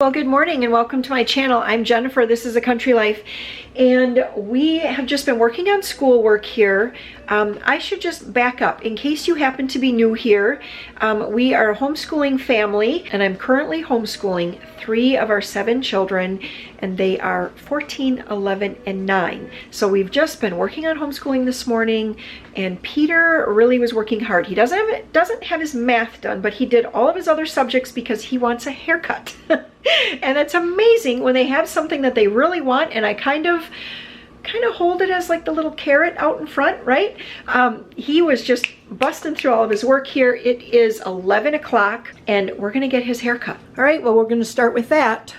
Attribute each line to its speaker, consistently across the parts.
Speaker 1: Well, good morning and welcome to my channel. I'm Jennifer. This is A Country Life, and we have just been working on schoolwork here. I should just back up in case you happen to be new here. We are a homeschooling family, and I'm currently homeschooling 3 of our 7 children, and they are 14, 11, and 9. So we've just been working on homeschooling this morning, and Peter really was working hard. He doesn't have his math done, but he did all of his other subjects because he wants a haircut. And it's amazing when they have something that they really want, and I kind of hold it as like the little carrot out in front, right? He was just busting through all of his work here. It is 11 o'clock and we're gonna get his haircut. All right, well, we're gonna start with that.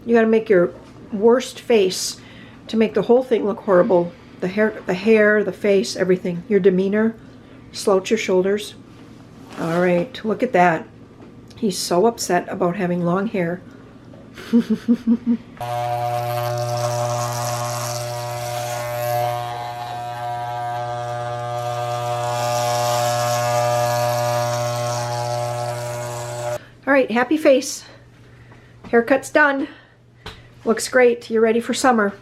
Speaker 1: You gotta make your worst face to make the whole thing look horrible. The hair, the face, everything. Your demeanor, slouch your shoulders. All right, look at that. He's so upset about having long hair. All right, happy face. Haircut's done. Looks great. You're ready for summer.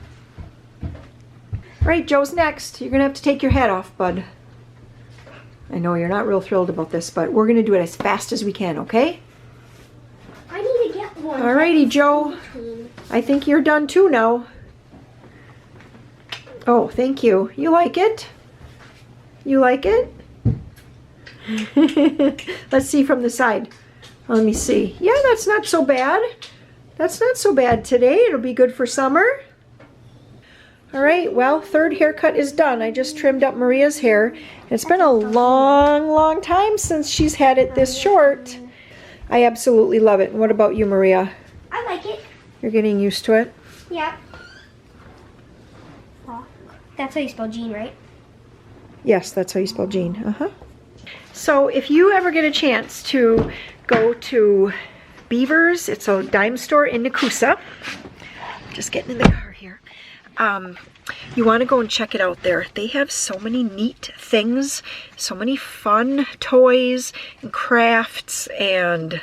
Speaker 1: All right, Joe's next. You're gonna have to take your hat off, bud. I know you're not real thrilled about this, but we're gonna do it as fast as we can, okay?
Speaker 2: I need to get one.
Speaker 1: Alrighty, Joe. I think you're done too now. Oh, thank you. You like it? You like it? Let's see from the side. Let me see. Yeah, that's not so bad. That's not so bad today. It'll be good for summer. All right, well, 3rd haircut is done. I just trimmed up Maria's hair. It's been a long time since she's had it this short. I absolutely love it. What about you, Maria?
Speaker 2: I like it.
Speaker 1: You're getting used to it?
Speaker 2: Yeah. Oh, that's how you spell Jean, right?
Speaker 1: Yes, that's how you spell Jean. Uh-huh. So if you ever get a chance to go to Beaver's, it's a dime store in Nakusa. Just getting in the car here. You want to go and check it out there. They have so many neat things, so many fun toys and crafts, and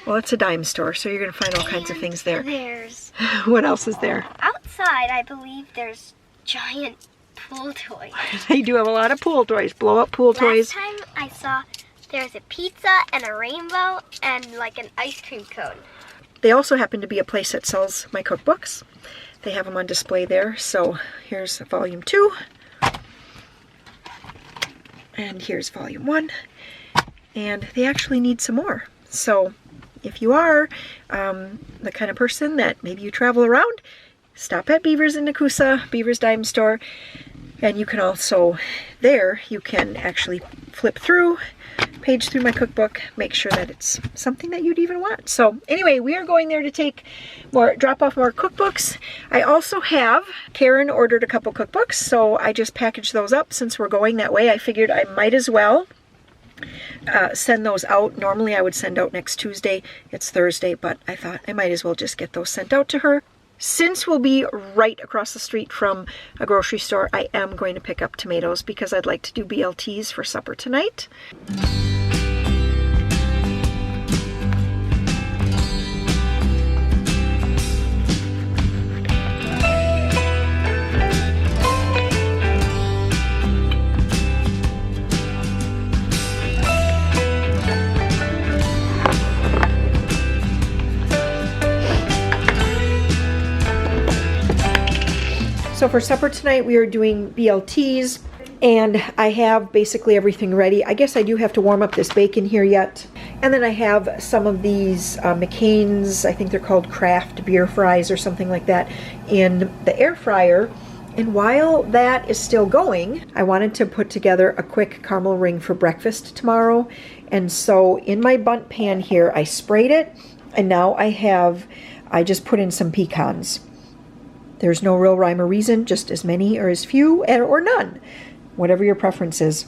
Speaker 1: well, it's a dime store, so you're going to find all kinds of things there.
Speaker 2: There's
Speaker 1: What else is there?
Speaker 2: outside, I believe there's giant pool toys.
Speaker 1: They do have a lot of pool toys, blow-up pool toys.
Speaker 2: Last time I saw there's a pizza and a rainbow and like an ice cream cone.
Speaker 1: They also happen to be a place that sells my cookbooks. They have them on display there. So here's volume 2. And here's volume 1. And they actually need some more. So if you are the kind of person that maybe you travel around, stop at Beaver's in Nakusa, Beaver's Dime Store. And you can also, there, you can actually flip through, page through my cookbook, make sure that it's something that you'd even want. So anyway, we are going there to drop off more cookbooks. I also have, Karen ordered a couple cookbooks, so I just packaged those up since we're going that way. I figured I might as well send those out. Normally I would send out next Tuesday. It's Thursday, but I thought I might as well just get those sent out to her. Since we'll be right across the street from a grocery store, I am going to pick up tomatoes because I'd like to do BLTs for supper tonight. So for supper tonight, we are doing BLTs, and I have basically everything ready. I guess I do have to warm up this bacon here yet. And then I have some of these McCain's, I think they're called Kraft beer fries or something like that, in the air fryer. And while that is still going, I wanted to put together a quick caramel ring for breakfast tomorrow. And so in my bundt pan here, I sprayed it, and now I just put in some pecans. There's no real rhyme or reason, just as many or as few or none, whatever your preference is.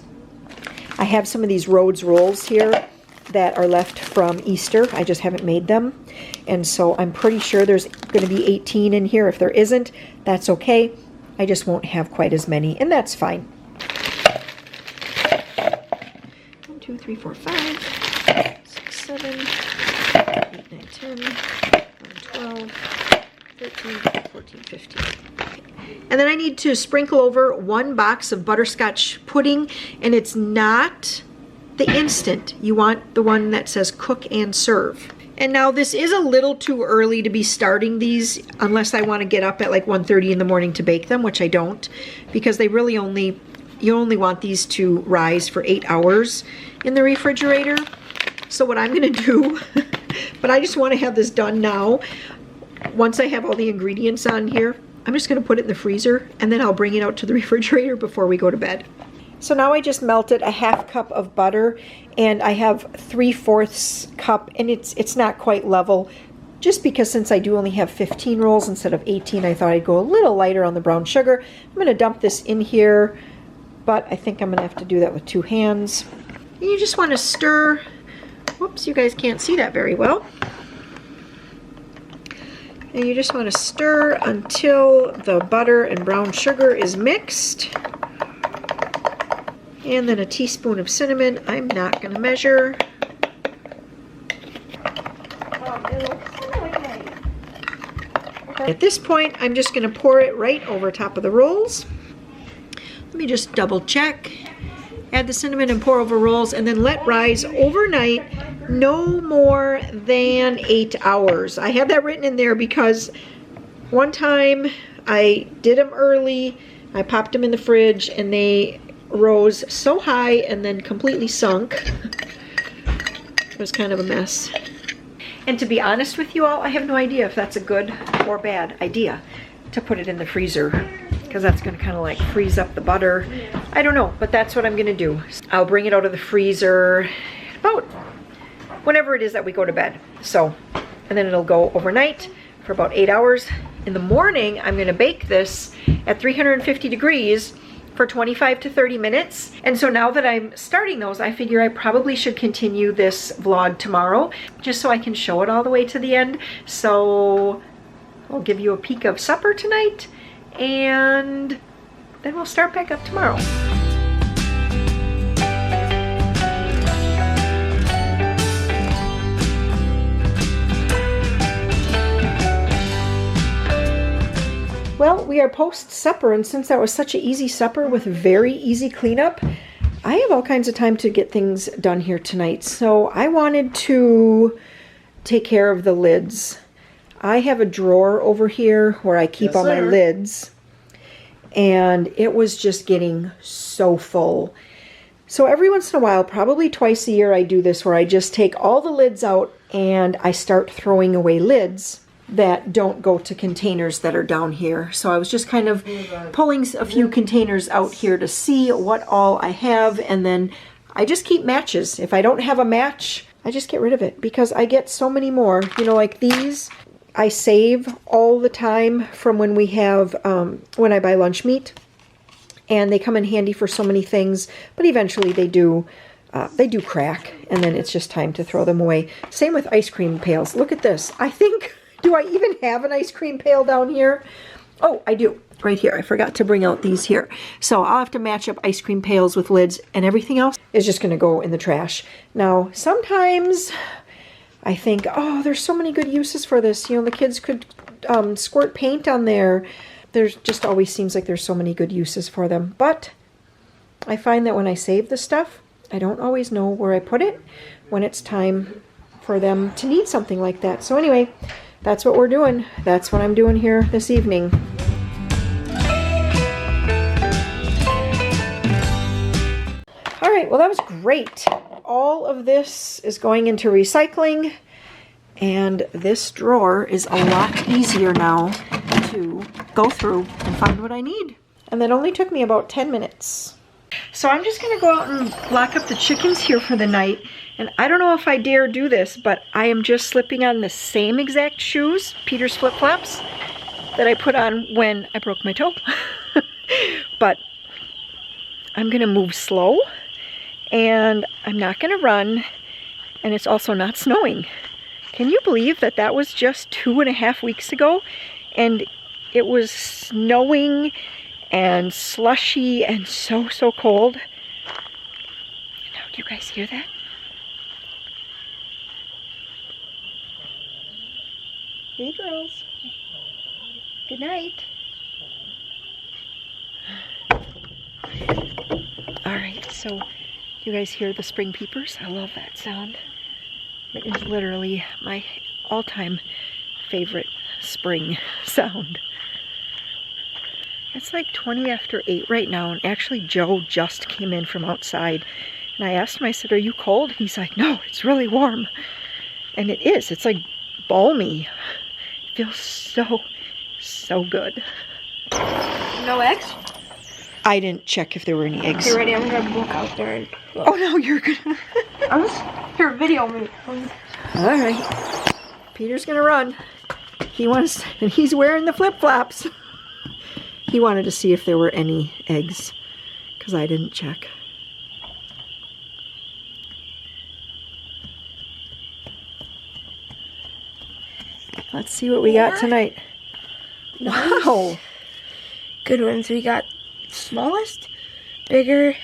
Speaker 1: I have some of these Rhodes rolls here that are left from Easter. I just haven't made them. And so I'm pretty sure there's going to be 18 in here. If there isn't, that's okay. I just won't have quite as many, and that's fine. 1, 2, 3, 4, 5, 6, 7, 8, 9, 10, 14, 15. And then I need to sprinkle over 1 box of butterscotch pudding, and it's not the instant. You want the one that says cook and serve. And now this is a little too early to be starting these unless I want to get up at like 1:30 in the morning to bake them, which I don't, because they really you only want these to rise for 8 hours in the refrigerator. So what I'm gonna do, but I just want to have this done now. Once I have all the ingredients on here, I'm just gonna put it in the freezer and then I'll bring it out to the refrigerator before we go to bed. So now I just melted a 1/2 cup of butter, and I have 3/4 cup, and it's not quite level, just because since I do only have 15 rolls instead of 18, I thought I'd go a little lighter on the brown sugar. I'm gonna dump this in here, but I think I'm gonna have to do that with 2 hands. And you just wanna stir. Whoops, you guys can't see that very well. And you just wanna stir until the butter and brown sugar is mixed. And then a teaspoon of cinnamon. I'm not going to measure. At this point, I'm just going to pour it right over top of the rolls. Let me just double check. Add the cinnamon and pour over rolls, and then let rise overnight, no more than 8 hours. I had that written in there because one time I did them early. I popped them in the fridge, and they rose so high and then completely sunk. It was kind of a mess. And to be honest with you all, I have no idea if that's a good or bad idea to put it in the freezer, because that's going to kind of like freeze up the butter. I don't know, but that's what I'm going to do. I'll bring it out of the freezer about whenever it is that we go to bed. So, and then it'll go overnight for about 8 hours. In the morning, I'm going to bake this at 350 degrees for 25 to 30 minutes. And so now that I'm starting those, I figure I probably should continue this vlog tomorrow, just so I can show it all the way to the end. So I'll give you a peek of supper tonight, and then we'll start back up tomorrow. Well, we are post-supper, and since that was such an easy supper with very easy cleanup, I have all kinds of time to get things done here tonight. So I wanted to take care of the lids. I have a drawer over here where I keep all my lids, and it was just getting so full. So every once in a while, probably twice a year, I do this where I just take all the lids out and I start throwing away lids that don't go to containers that are down here. So I was just kind of pulling a few containers out here to see what all I have, and then I just keep matches. If I don't have a match, I just get rid of it because I get so many more. You know, like these, I save all the time from when we have, when I buy lunch meat, and they come in handy for so many things, but eventually they do crack, and then it's just time to throw them away. Same with ice cream pails. Look at this. I think, do I even have an ice cream pail down here? Oh, I do. Right here. I forgot to bring out these here. So I'll have to match up ice cream pails with lids, and everything else is just going to go in the trash. Now, sometimes I think, oh, there's so many good uses for this. You know, the kids could squirt paint on there. There's just always seems like there's so many good uses for them. But I find that when I save the stuff, I don't always know where I put it when it's time for them to need something like that. So anyway, that's what we're doing. That's what I'm doing here this evening. All right, well, that was great. All of this is going into recycling, and this drawer is a lot easier now to go through and find what I need. And that only took me about 10 minutes. So I'm just gonna go out and lock up the chickens here for the night. And I don't know if I dare do this, but I am just slipping on the same exact shoes, Peter's flip-flops, that I put on when I broke my toe. But I'm gonna move slow, and I'm not gonna run, and it's also not snowing. Can you believe that that was just 2.5 weeks ago, and it was snowing and slushy and so cold? Now, do you guys hear that? Hey, girls. Good night. All right, so you guys hear the spring peepers? I love that sound. It is literally my all-time favorite spring sound. It's like 20 after 8 right now, and actually Joe just came in from outside. And I asked him, I said, "Are you cold?" And he's like, "No, it's really warm." And it is. It's like balmy. It feels so good.
Speaker 2: No eggs?
Speaker 1: I didn't check if there were any eggs.
Speaker 2: Okay, ready? I'm gonna look out there and look.
Speaker 1: Oh no, you're gonna...
Speaker 2: I'm just here video me.
Speaker 1: All right. Peter's gonna run. He wants, and he's wearing the flip-flops. He wanted to see if there were any eggs, because I didn't check. Let's see what we got tonight.
Speaker 2: Nice.
Speaker 1: Wow.
Speaker 2: Good ones. We got smallest, bigger,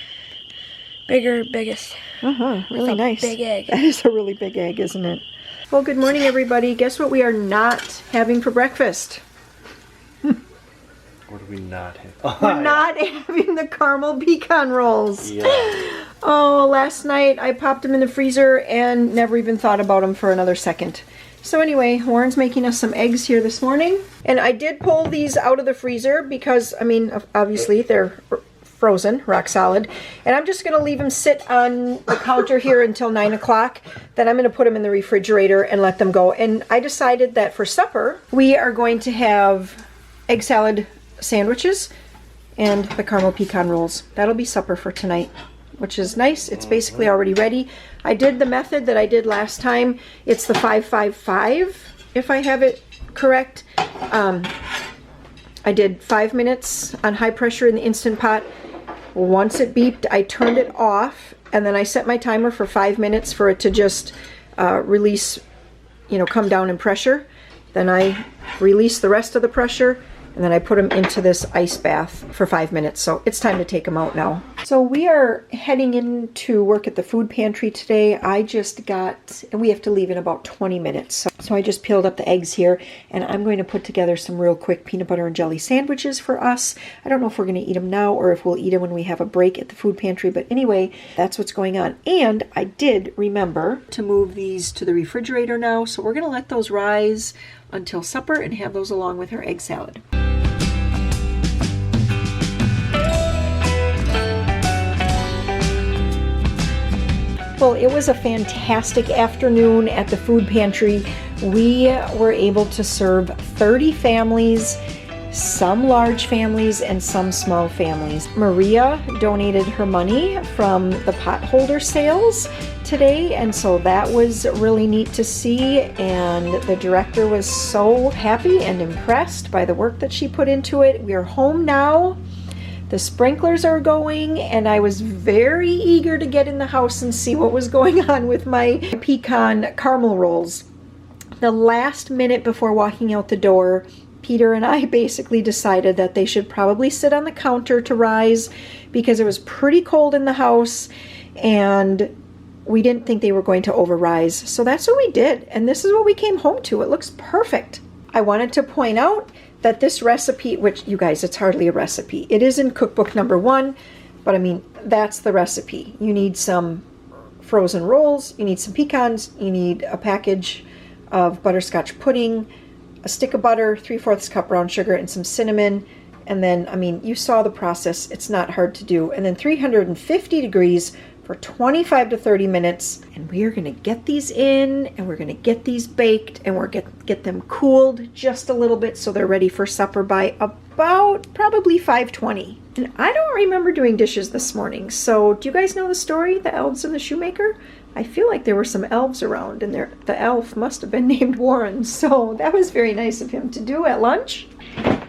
Speaker 2: biggest.
Speaker 1: Really nice.
Speaker 2: Big egg.
Speaker 1: That is a really big egg, isn't it? Well, good morning, everybody. Guess what we are not having for breakfast?
Speaker 3: What do we not have?
Speaker 1: We're not having the caramel pecan rolls.
Speaker 3: Yeah.
Speaker 1: Oh, last night I popped them in the freezer and never even thought about them for another second. So anyway, Warren's making us some eggs here this morning. And I did pull these out of the freezer because, I mean, obviously they're frozen, rock solid. And I'm just going to leave them sit on the counter here until 9 o'clock. Then I'm going to put them in the refrigerator and let them go. And I decided that for supper, we are going to have egg salad sandwiches and the caramel pecan rolls. That'll be supper for tonight, which is nice. It's basically already ready. I did the method that I did last time. It's the 5-5-5, if I have it correct. I did 5 minutes on high pressure in the Instant Pot. Once it beeped, I turned it off, and then I set my timer for 5 minutes for it to just release, come down in pressure. Then I release the rest of the pressure, and then I put them into this ice bath for 5 minutes. So it's time to take them out now. So we are heading into work at the food pantry today. I just got, and we have to leave in about 20 minutes. So I just peeled up the eggs here, and I'm going to put together some real quick peanut butter and jelly sandwiches for us. I don't know if we're going to eat them now or if we'll eat them when we have a break at the food pantry. But anyway, that's what's going on. And I did remember to move these to the refrigerator now. So we're going to let those rise until supper and have those along with our egg salad. Well, it was a fantastic afternoon at the food pantry. We were able to serve 30 families, some large families and some small families. Maria donated her money from the potholder sales today, and so that was really neat to see, and the director was so happy and impressed by the work that she put into it. We are home now. The sprinklers are going, and I was very eager to get in the house and see what was going on with my pecan caramel rolls. The last minute before walking out the door, Peter and I basically decided that they should probably sit on the counter to rise because it was pretty cold in the house and we didn't think they were going to over-rise. So that's what we did, and this is what we came home to. It looks perfect. I wanted to point out that this recipe, which you guys, it's hardly a recipe. It is in cookbook number 1, but I mean, that's the recipe. You need some frozen rolls, you need some pecans, you need a package of butterscotch pudding, a stick of butter, 3/4 cup brown sugar, and some cinnamon. And then, I mean, you saw the process. It's not hard to do. And then 350 degrees for 25 to 30 minutes. And we are going to get these in, and we're going to get these baked, and we're going to get them cooled just a little bit so they're ready for supper by about probably 5:20. And I don't remember doing dishes this morning. So do you guys know the story, The Elves and the Shoemaker? I feel like there were some elves around, and the elf must have been named Warren. So that was very nice of him to do at lunch.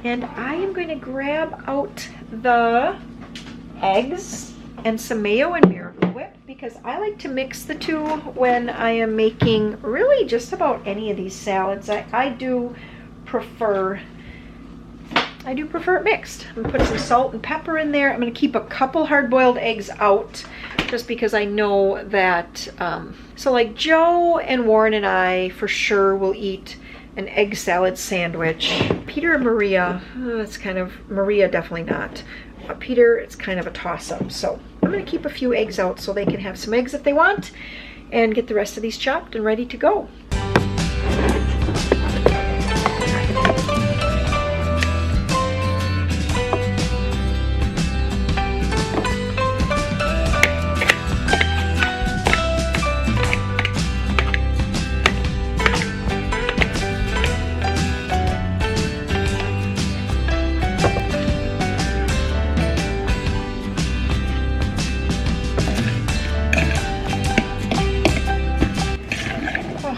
Speaker 1: And I am going to grab out the eggs and some mayo and Miracle Whip because I like to mix the two when I am making really just about any of these salads. I do prefer it mixed. I'm going to put some salt and pepper in there. I'm going to keep a couple hard-boiled eggs out just because I know that, so like Joe and Warren and I for sure will eat an egg salad sandwich. Peter and Maria, it's kind of, Maria definitely not. Peter, it's kind of a toss-up. So I'm going to keep a few eggs out so they can have some eggs if they want, and get the rest of these chopped and ready to go.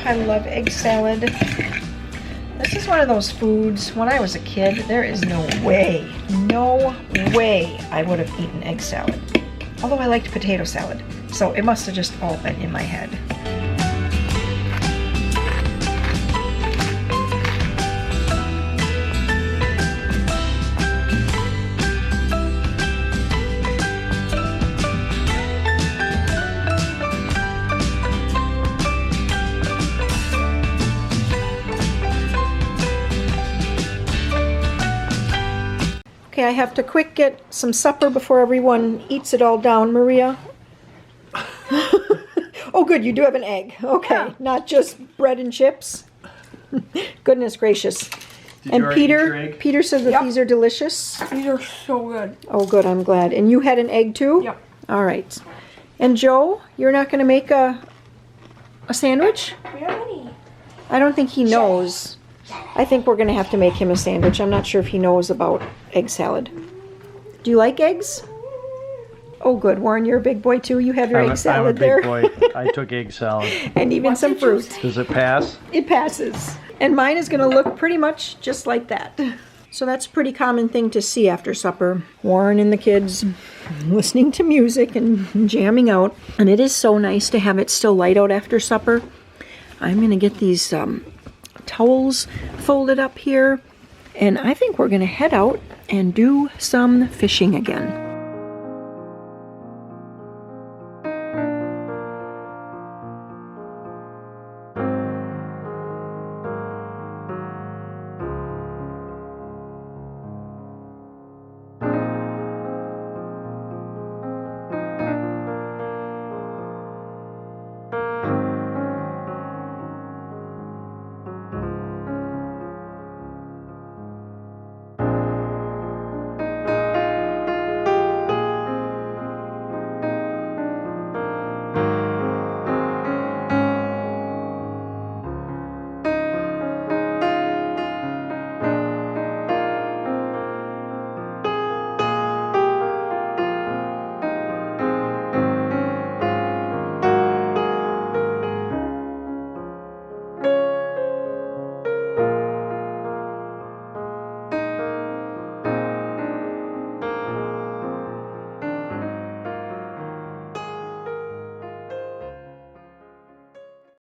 Speaker 1: I love egg salad. This is one of those foods, when I was a kid, there is no way I would have eaten egg salad. Although I liked potato salad, so it must have just all been in my head. Okay, I have to quick get some supper before everyone eats it all down. Maria? Oh, good, you do have an egg. Okay, yeah. Not just bread and chips. Goodness gracious. And Peter says that these are delicious.
Speaker 3: These are so good.
Speaker 1: Oh, good, I'm glad. And you had an egg too?
Speaker 3: Yep.
Speaker 1: All right. And Joe, you're not going to make a sandwich?
Speaker 2: Really?
Speaker 1: I don't think he knows. I think we're going to have to make him a sandwich. I'm not sure if he knows about egg salad. Do you like eggs? Oh, good. Warren, you're a big boy, too. You have your egg salad there.
Speaker 4: I'm a big boy. I took egg salad.
Speaker 1: And even some fruit.
Speaker 4: Does it pass?
Speaker 1: It passes. And mine is going to look pretty much just like that. So that's a pretty common thing to see after supper. Warren and the kids listening to music and jamming out. And it is so nice to have it still light out after supper. I'm going to get these towels folded up here, and I think we're going to head out and do some fishing again.